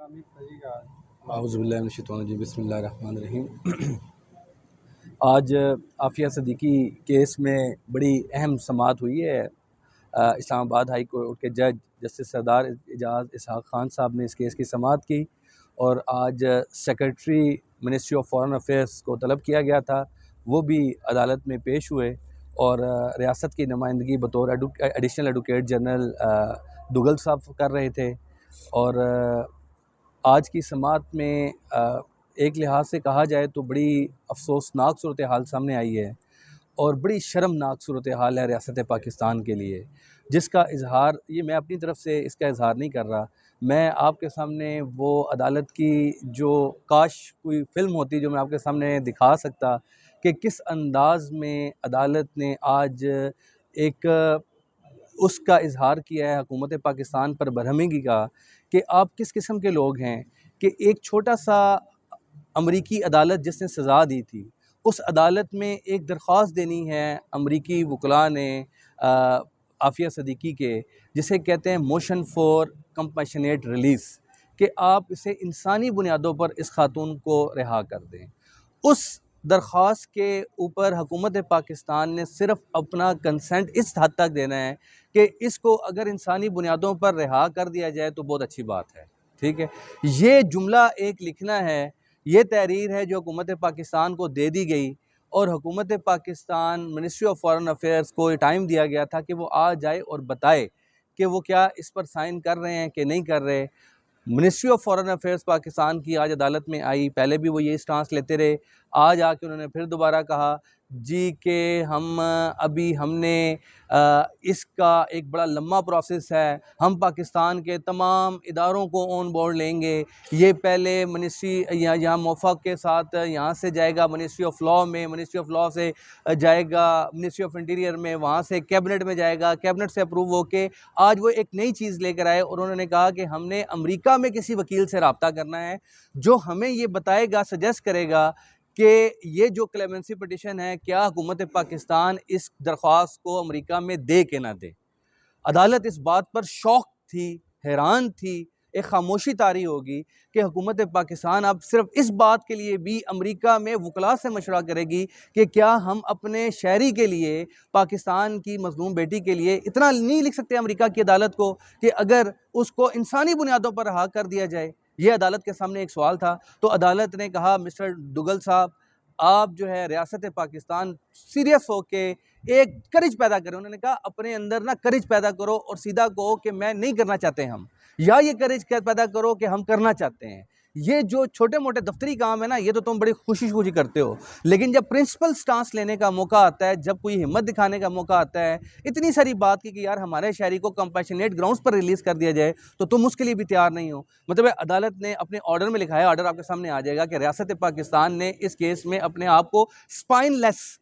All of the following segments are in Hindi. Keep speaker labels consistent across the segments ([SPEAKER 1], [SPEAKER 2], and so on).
[SPEAKER 1] औज़ुबिल्लाहि बिस्मिल्लाहिर्रहमानिर्रहीम। आज आफ़िया सिद्दीकी केस में बड़ी अहम समाअत हुई है। इस्लामाबाद हाई कोर्ट के जज जस्टिस सरदार एजाज़ इसहाक़ ख़ान साहब ने इस केस की समाअत की और आज secretary ministry of foreign affairs को तलब किया गया था, वो भी अदालत में पेश हुए और रियासत की नुमाइंदगी बतौर एडिशनल एडवोकेट जनरल दुगल साहब कर रहे थे। और आज की समाअत में एक लिहाज से कहा जाए तो बड़ी अफसोसनाक सूरत हाल सामने आई है और बड़ी शर्मनाक सूरत हाल है रियासत पाकिस्तान के लिए, जिसका इजहार ये मैं अपनी तरफ से इसका इजहार नहीं कर रहा। मैं आपके सामने वो अदालत की जो काश कोई फ़िल्म होती जो मैं आपके सामने दिखा सकता कि किस अंदाज में अदालत ने आज एक उसका इजहार किया है हुकूमत पाकिस्तान पर बरहमीगी का कि आप किस किस्म के लोग हैं कि एक छोटा सा अमरीकी अदालत जिसने सज़ा दी थी, उस अदालत में एक दरख्वास्त देनी है अमरीकी वकला ने आफ़िया सिद्दीकी के, जिसे कहते हैं मोशन फॉर कंपैशनेट रिलीज़, कि आप इसे इंसानी बुनियादों पर इस खातून को रिहा कर दें। उस दरख्वास्त के ऊपर हुकूमत पाकिस्तान ने सिर्फ़ अपना कंसेंट इस हद तक देना है कि इसको अगर इंसानी बुनियादों पर रिहा कर दिया जाए तो बहुत अच्छी बात है, ठीक है। ये जुमला एक लिखना है, ये तहरीर है जो हुकूमत पाकिस्तान को दे दी गई और हुकूमत Pakistan ministry of foreign affairs को टाइम दिया गया था कि वो आ जाए और बताए कि वो क्या इस पर साइन कर रहे हैं कि नहीं कर रहे। Ministry of foreign affairs Pakistan की आज अदालत में आई, पहले भी वो ये स्टांस लेते रहे, आज आके उन्होंने फिर दोबारा कहा जी कि हमने इसका एक बड़ा लंबा प्रोसेस है, हम पाकिस्तान के तमाम इदारों को ऑन बोर्ड लेंगे। ये पहले मिनिस्ट्री यहाँ मोफाक के साथ यहाँ से जाएगा मिनिस्ट्री ऑफ लॉ में, मिनिस्ट्री ऑफ लॉ से जाएगा मिनिस्ट्री ऑफ इंटीरियर में, वहाँ से कैबिनेट में जाएगा, कैबिनेट से अप्रूव होके आज वो एक नई चीज़ लेकर आए और उन्होंने कहा कि हमने अमेरिका में किसी वकील से रब्ता करना है जो हमें ये बताएगा, सजेस्ट करेगा कि ये जो क्लेमेंसी पिटिशन है क्या हुकूमत पाकिस्तान इस दरख्वास्त को अमेरिका में दे के ना दे। अदालत इस बात पर शौक थी, हैरान थी, एक खामोशी तारी होगी कि हुकूमत पाकिस्तान अब सिर्फ इस बात के लिए भी अमेरिका में वकला से मशवरा करेगी कि क्या हम अपने शहरी के लिए, पाकिस्तान की मजलूम बेटी के लिए इतना नहीं लिख सकते अमेरिका की अदालत को कि अगर उसको इंसानी बुनियादों पर रहा कर दिया जाए। ये अदालत के सामने एक सवाल था। तो अदालत ने कहा मिस्टर दुगल साहब, आप जो है रियासत पाकिस्तान सीरियस हो के एक करेज पैदा करें। उन्होंने कहा अपने अंदर ना करेज पैदा करो और सीधा कहो कि मैं नहीं करना चाहते हम, या ये करेज पैदा करो कि हम करना चाहते हैं। ये जो छोटे मोटे दफ्तरी काम है ना, ये तो तुम बड़ी खुशी खुशी करते हो, लेकिन जब प्रिंसिपल स्टांस लेने का मौका आता है, जब कोई हिम्मत दिखाने का मौका आता है, इतनी सारी बात की कि यार हमारे शहरी को कंपैशनेट ग्राउंड्स पर रिलीज़ कर दिया जाए, तो तुम उसके लिए भी तैयार नहीं हो। मतलब अदालत ने अपने ऑर्डर में लिखा है, ऑर्डर आपके सामने आ जाएगा, कि रियासत पाकिस्तान ने इस केस में अपने आप को स्पाइनलेस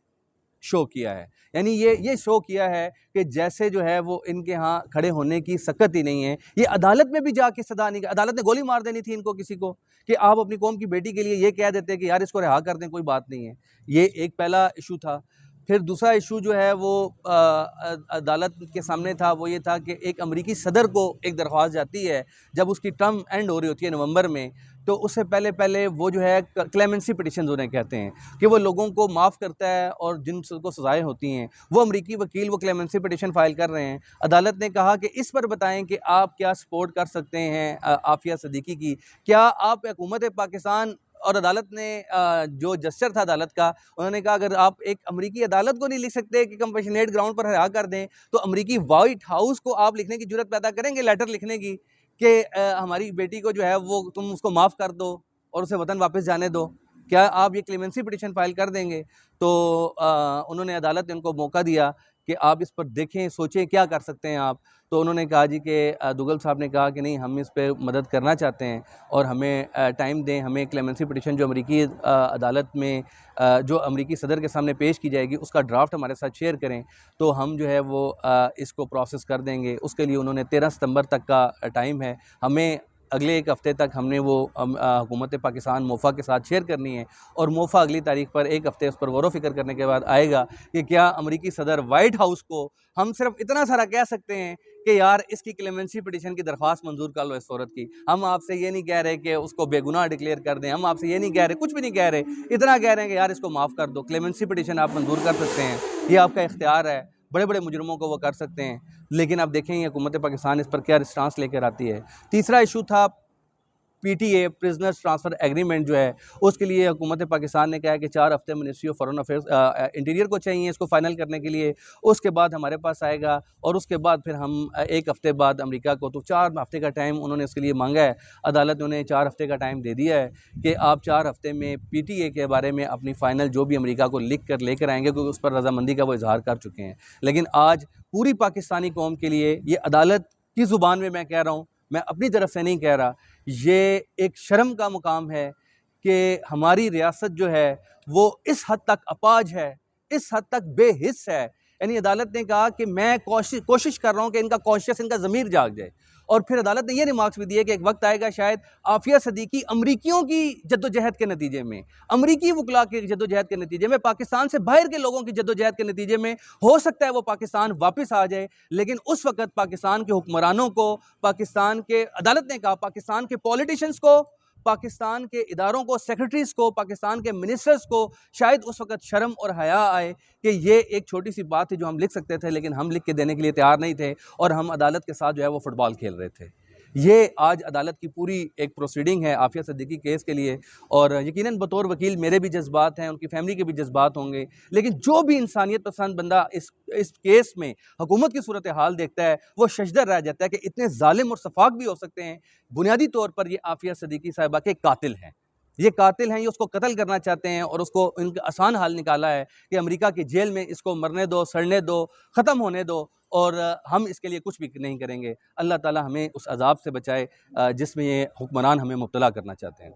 [SPEAKER 1] शो किया है। यानी ये शो किया है कि जैसे जो है वो इनके यहाँ खड़े होने की सकत ही नहीं है। ये अदालत में भी जाके सदा नहीं, अदालत ने गोली मार देनी थी इनको किसी को कि आप अपनी कौम की बेटी के लिए ये कह देते कि यार इसको रिहा कर दें, कोई बात नहीं है। ये एक पहला इशू था। फिर दूसरा इशू जो है वो अदालत के सामने था, वो ये था कि एक अमरीकी सदर को एक दरख्वास्त जाती है जब उसकी टर्म एंड हो रही होती है नवंबर में, तो उससे पहले वो जो है क्लेमेंसी पिटिशन उन्हें कहते हैं कि वो लोगों को माफ़ करता है और जिनको सज़ाएं होती हैं, वो अमरीकी वकील वो क्लेमेंसी पिटिशन फ़ाइल कर रहे हैं। अदालत ने कहा कि इस पर बताएं कि आप क्या सपोर्ट कर सकते हैं आफ़िया सिद्दीकी की, क्या आप हुकूमत पाकिस्तान। और अदालत ने जो जस्टिस था अदालत का, उन्होंने कहा अगर आप एक अमरीकी अदालत को नहीं लिख सकते कि कंपैशनेट ग्राउंड पर रिहा कर दें, तो अमरीकी वाइट हाउस को आप लिखने की जरूरत पैदा करेंगे, लेटर लिखने की कि हमारी बेटी को जो है वो तुम उसको माफ़ कर दो और उसे वतन वापस जाने दो। क्या आप ये क्लेमेंसी पिटिशन फाइल कर देंगे? तो उन्होंने अदालत ने उनको मौका दिया कि आप इस पर देखें, सोचें क्या कर सकते हैं आप। तो उन्होंने कहा जी कि दुगल साहब ने कहा कि नहीं, हम इस पे मदद करना चाहते हैं और हमें टाइम दें, हमें क्लेमेंसी पिटिशन जो अमरीकी अदालत में जो अमरीकी सदर के सामने पेश की जाएगी उसका ड्राफ्ट हमारे साथ शेयर करें, तो हम जो है वो इसको प्रोसेस कर देंगे। उसके लिए उन्होंने 13 सितंबर तक का टाइम है। हमें अगले एक हफ़्ते तक हमने वो हुकूमत पाकिस्तान मोफ़ा के साथ शेयर करनी है और मोफ़ा अगली तारीख पर एक हफ़्ते उस पर गौर व फ़िक्र करने के बाद आएगा कि क्या अमरीकी सदर वाइट हाउस को हम सिर्फ इतना सारा कह सकते हैं कि यार इसकी क्लेमेंसी पिटीशन की दरख्वास्त मंजूर कर लो इस औरत की। हम आपसे ये नहीं कह रहे कि उसको बेगुनाह डिक्लेयर कर दें, हम आपसे ये नहीं कह रहे, कुछ भी नहीं कह रहे, इतना कह रहे हैं कि यार इसको माफ़ कर दो। क्लेमेंसी पिटीशन आप मंजूर कर सकते हैं, ये आपका इख्तियार है, बड़े बड़े मुजरमों को वो कर सकते हैं। लेकिन अब देखें हुकूमत पाकिस्तान इस पर क्या रिस्पांस लेकर आती है। तीसरा इशू था पीटीए प्रिजनर्स ट्रांसफ़र एग्रीमेंट जो है, उसके लिए हुकूमत पाकिस्तान ने कहा है कि 4 हफ्ते ministry of foreign affairs interior को चाहिए इसको फ़ाइनल करने के लिए। उसके बाद हमारे पास आएगा और उसके बाद फिर हम 1 हफ्ते बाद अमेरिका को, तो 4 हफ्ते का टाइम उन्होंने इसके लिए मांगा है। अदालत ने उन्हें 4 हफ्ते का टाइम दे दिया है कि आप 4 हफ्ते में पीटीए के बारे में अपनी फ़ाइनल जो भी अमेरिका को लिख कर लेकर आएंगे, क्योंकि उस पर रजामंदी का वो इजहार कर चुके हैं। लेकिन आज पूरी पाकिस्तानी कौम के लिए ये अदालत की ज़ुबान में मैं कह रहा हूँ, मैं अपनी तरफ से नहीं कह रहा, ये एक शर्म का मुकाम है कि हमारी रियासत जो है वो इस हद तक अपाज है, इस हद तक बेहिस है। यानी अदालत ने कहा कि मैं कोशिश कर रहा हूँ कि इनका कॉन्शियस, इनका ज़मीर जाग जाए। और फिर अदालत ने ये रिमार्क्स भी दिए कि एक वक्त आएगा शायद आफिया सदीकी अमरीकियों की जद्दोजहद के नतीजे में, अमरीकी वकला की जद्दोजहद के नतीजे में, पाकिस्तान से बाहर के लोगों की जद्दोजहद के नतीजे में हो सकता है वो पाकिस्तान वापस आ जाए। लेकिन उस वक्त पाकिस्तान के हुक्मरानों को, पाकिस्तान के, अदालत ने कहा पाकिस्तान के पॉलिटिशियंस को, पाकिस्तान के इदारों को, सेक्रेटरीज को, पाकिस्तान के मिनिस्टर्स को शायद उस वक्त शर्म और हया आए कि ये एक छोटी सी बात थी जो हम लिख सकते थे, लेकिन हम लिख के देने के लिए तैयार नहीं थे और हम अदालत के साथ जो है वो फुटबॉल खेल रहे थे। ये आज अदालत की पूरी एक प्रोसीडिंग है आफिया सिद्दीकी केस के लिए। और यकीनन बतौर वकील मेरे भी जज्बात हैं, उनकी फैमिली के भी जज्बात होंगे, लेकिन जो भी इंसानियत पसंद बंदा इस केस में हुकूमत की सूरत हाल देखता है वो शशदर रह जाता है कि इतने जालिम और सफाक भी हो सकते हैं। बुनियादी तौर पर ये आफिया सिद्दीकी साहिबा के कातिल हैं, ये कातिल हैं, ये उसको कत्ल करना चाहते हैं और उसको इनका आसान हाल निकाला है कि अमेरिका की जेल में इसको मरने दो, सड़ने दो, ख़त्म होने दो और हम इसके लिए कुछ भी नहीं करेंगे। अल्लाह ताला हमें उस अज़ाब से बचाए जिसमें ये हुक्मरान हमें मुब्तला करना चाहते हैं।